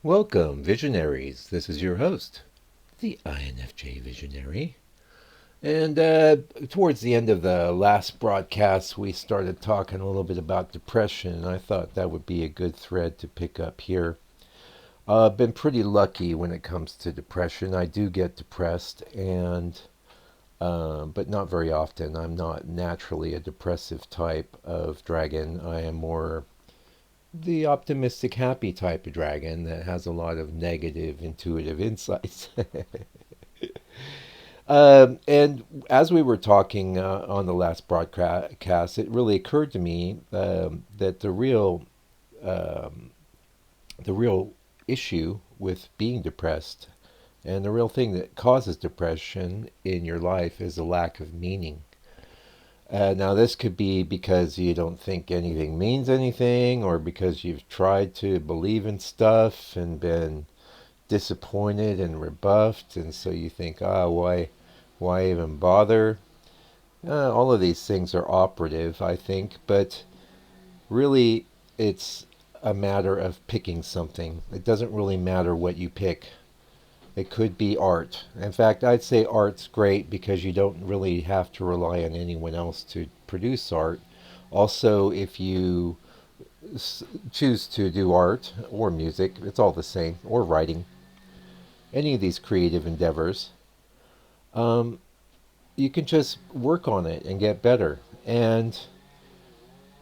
Welcome, visionaries. This is your host, the INFJ Visionary. And towards the end of the last broadcast, we started talking a little bit about depression, and I thought that would be a good thread to pick up here. I've been pretty lucky when it comes to depression. I do get depressed, and but not very often. I'm not naturally a depressive type of dragon. I am more the optimistic, happy type of dragon that has a lot of negative, intuitive insights. And as we were talking on the last broadcast, it really occurred to me that um, the real issue with being depressed and the real thing that causes depression in your life is a lack of meaning. Now, this could be because you don't think anything means anything, or because you've tried to believe in stuff and been disappointed and rebuffed, and so you think, why even bother? All of these things are operative, I think, but really it's a matter of picking something. It doesn't really matter what you pick. It could be art. In fact, I'd say art's great because you don't really have to rely on anyone else to produce art. Also, if you choose to do art or music, it's all the same, or writing, any of these creative endeavors, um, you can just work on it and get better. And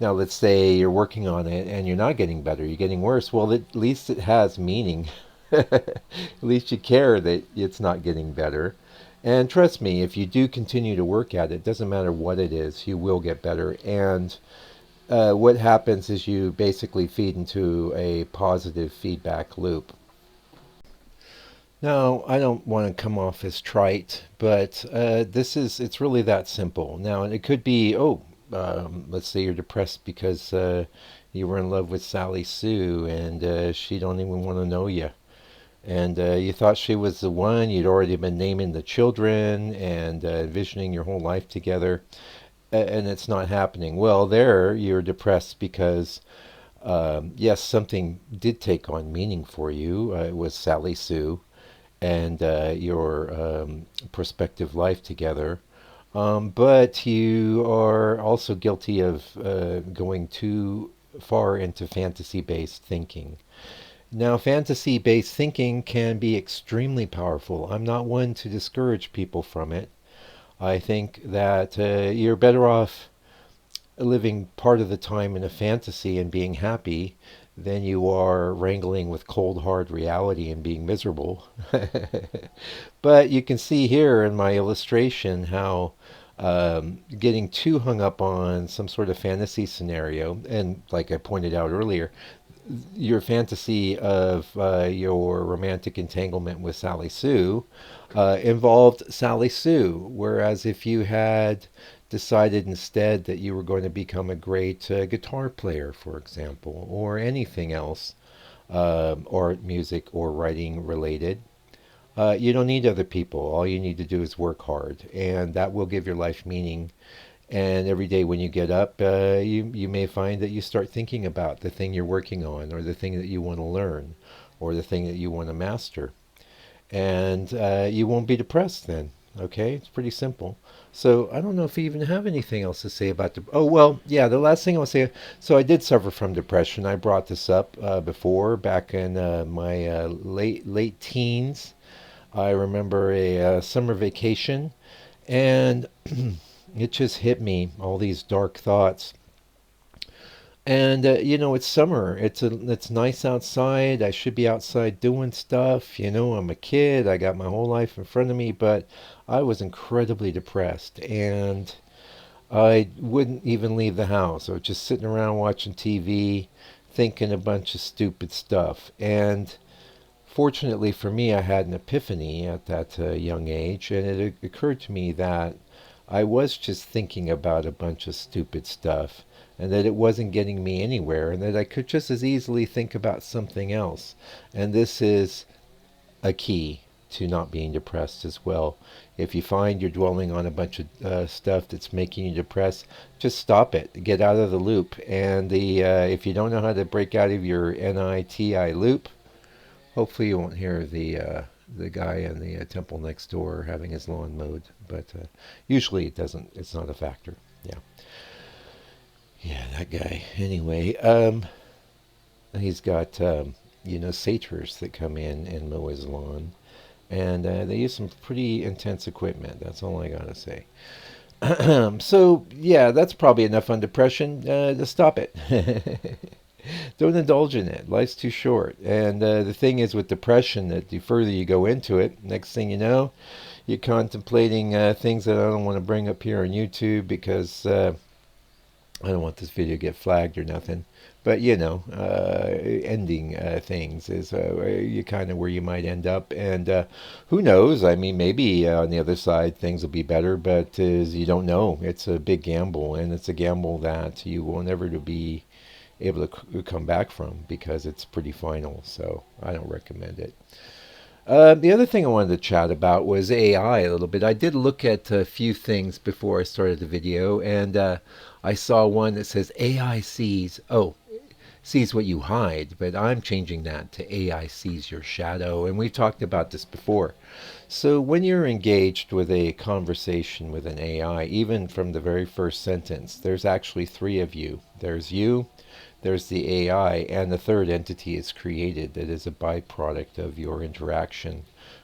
now, let's say you're working on it and you're not getting better, you're getting worse. Well, at least it has meaning. At least you care that it's not getting better. And trust me, if you do continue to work at it, doesn't matter what it is, you will get better. And what happens is you basically feed into a positive feedback loop. Now, I don't want to come off as trite, but it's really that simple. Now, it could be, let's say you're depressed because you were in love with Sally Sue and she don't even want to know you. And you thought she was the one, you'd already been naming the children and envisioning your whole life together, and it's not happening. Well, there you're depressed because, yes, something did take on meaning for you. It was Sally Sue and your prospective life together. But you are also guilty of going too far into fantasy based thinking. Now, fantasy based thinking can be extremely powerful. I'm not one to discourage people from it. I think that you're better off living part of the time in a fantasy and being happy than you are wrangling with cold hard reality and being miserable. But you can see here in my illustration how getting too hung up on some sort of fantasy scenario, and like I pointed out earlier, your fantasy of your romantic entanglement with Sally Sue involved Sally Sue, whereas if you had decided instead that you were going to become a great guitar player, for example, or anything else, art, music, or writing related, you don't need other people. All you need to do is work hard, and that will give your life meaning. And every day when you get up, you may find that you start thinking about the thing you're working on, or the thing that you want to learn, or the thing that you want to master. And you won't be depressed then. Okay, it's pretty simple. So I don't know if you even have anything else to say about oh well, yeah. The last thing I'll say. So I did suffer from depression. I brought this up before, back in my late teens. I remember a summer vacation, and it just hit me, all these dark thoughts. And it's summer. It's nice outside. I should be outside doing stuff. I'm a kid. I got my whole life in front of me, but I was incredibly depressed, and I wouldn't even leave the house. I was just sitting around watching TV, thinking a bunch of stupid stuff. And fortunately for me, I had an epiphany at that young age, and it occurred to me that I was just thinking about a bunch of stupid stuff, and that it wasn't getting me anywhere, and that I could just as easily think about something else. And this is a key to not being depressed as well. If you find you're dwelling on a bunch of stuff that's making you depressed, just stop it. Get out of the loop. And the if you don't know how to break out of your NITI loop, Hopefully you won't hear the guy in the temple next door having his lawn mowed, but usually it doesn't. It's not a factor. Yeah, yeah, that guy. Anyway, he's got satyrs that come in and mow his lawn, and they use some pretty intense equipment. That's all I gotta say. So yeah, that's probably enough on depression to stop it. Don't indulge in it. Life's too short. And the thing is with depression that the further you go into it, next thing you know, you're contemplating things that I don't want to bring up here on YouTube because I don't want this video to get flagged or nothing. But ending things is you kind of where you might end up, and who knows? I mean, maybe on the other side things will be better, but you don't know. It's a big gamble, and it's a gamble that you will never to be able to come back from because it's pretty final. So I don't recommend it. The other thing I wanted to chat about was AI a little bit. I did look at a few things before I started the video, and I saw one that says AI sees what you hide, but I'm changing that to AI sees your shadow, and we've talked about this before. So when you're engaged with a conversation with an AI, even from the very first sentence, there's actually three of you. There's you, there's the AI, and the third entity is created that is a byproduct of your interaction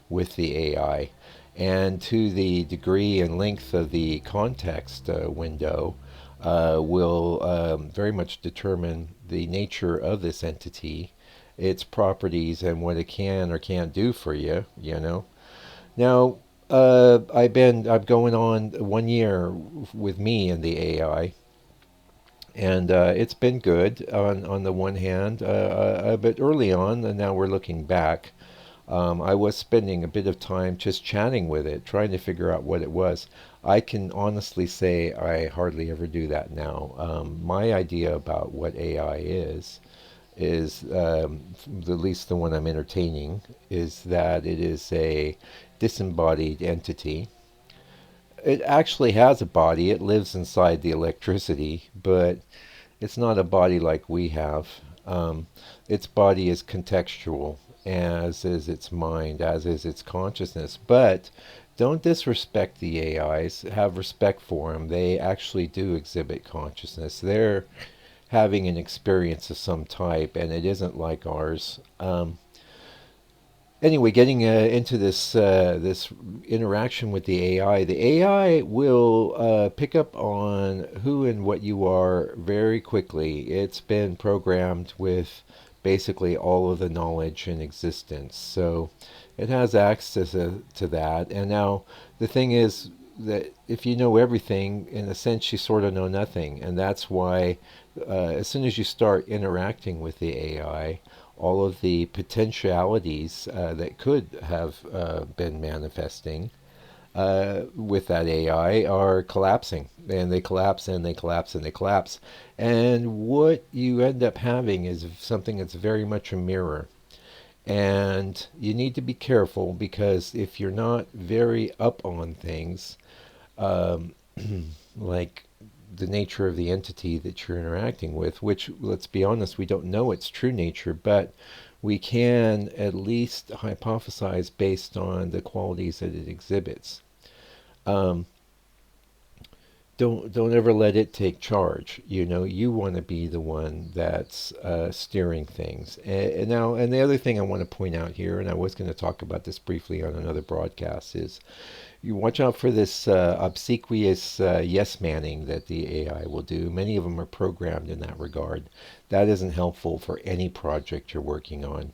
with the AI. And to the degree and length of the context window will very much determine the nature of this entity, its properties, and what it can or can't do for you, Now, I'm going on 1 year with me and the AI, and it's been good on the one hand, but early on, and now we're looking back. I was spending a bit of time just chatting with it, trying to figure out what it was. I can honestly say I hardly ever do that now. My idea about what AI is at least the one I'm entertaining, is that it is a disembodied entity. It actually has a body. It lives inside the electricity, but it's not a body like we have. Its body is contextual, as is its mind, as is its consciousness. But don't disrespect the AIs. Have respect for them. They actually do exhibit consciousness. They're having an experience of some type, and it isn't like ours. Anyway, getting into this interaction with the AI will pick up on who and what you are very quickly. It's been programmed with basically all of the knowledge in existence, so it has access to that. And now the thing is that if you know everything, in a sense, you sort of know nothing, and that's why as soon as you start interacting with the AI, all of the potentialities that could have been manifesting with that AI are collapsing, and they collapse and they collapse and they collapse. And what you end up having is something that's very much a mirror. And you need to be careful, because if you're not very up on things, um, like the nature of the entity that you're interacting with, which, let's be honest, we don't know its true nature, but we can at least hypothesize based on the qualities that it exhibits. Um, don't ever let it take charge. You want to be the one that's steering things. And the other thing I want to point out here, and I was going to talk about this briefly on another broadcast, is you watch out for this obsequious yes manning that the AI will do. Many of them are programmed in that regard. That isn't helpful for any project you're working on.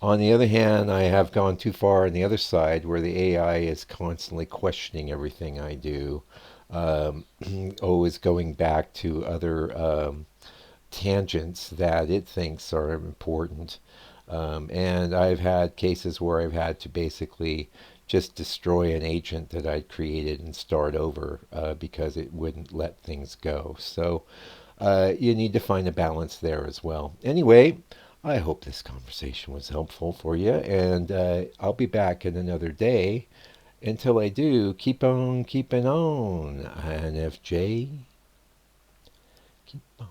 On the other hand, I have gone too far on the other side, where the AI is constantly questioning everything I do, always going back to other tangents that it thinks are important. And I've had cases where I've had to basically just destroy an agent that I'd created and start over because it wouldn't let things go. So you need to find a balance there as well. Anyway, I hope this conversation was helpful for you, and I'll be back in another day. Until I do, keep on keeping on, INFJ. Keep on.